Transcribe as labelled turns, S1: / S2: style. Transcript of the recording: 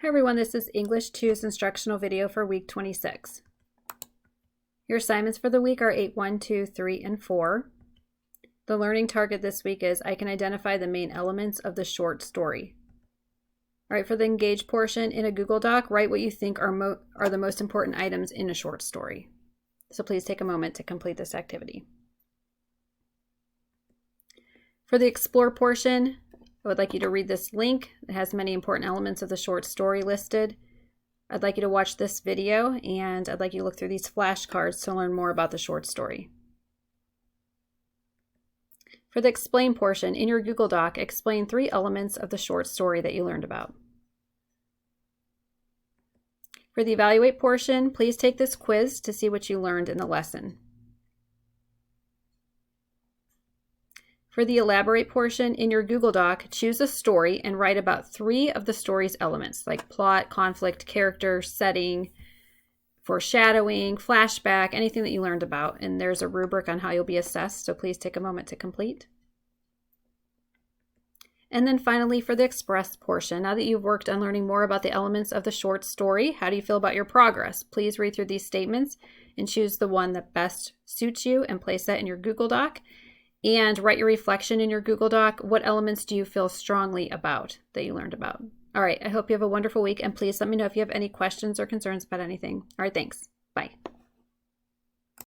S1: Hi everyone, this is English 2's instructional video for week 26. Your assignments for the week are 8, 1, 2, 3, and 4. The learning target this week is I can identify the main elements of the short story. All right, for the engage portion in a Google Doc, write what you think are the most important items in a short story. So please take a moment to complete this activity. For the explore portion, I would like you to read this link. It has many important elements of the short story listed. I'd like you to watch this video, and I'd like you to look through these flashcards to learn more about the short story. For the explain portion, in your Google Doc, explain 3 elements of the short story that you learned about. For the evaluate portion, please take this quiz to see what you learned in the lesson. For the elaborate portion in your Google Doc, choose a story and write about 3 of the story's elements, like plot, conflict, character, setting, foreshadowing, flashback, anything that you learned about. And there's a rubric on how you'll be assessed, so please take a moment to complete. And then finally, for the express portion, now that you've worked on learning more about the elements of the short story, how do you feel about your progress? Please read through these statements and choose the one that best suits you and place that in your Google Doc. And write your reflection in your Google Doc. What elements do you feel strongly about that you learned about? All right, I hope you have a wonderful week, and please let me know if you have any questions or concerns about anything. All right, thanks. Bye.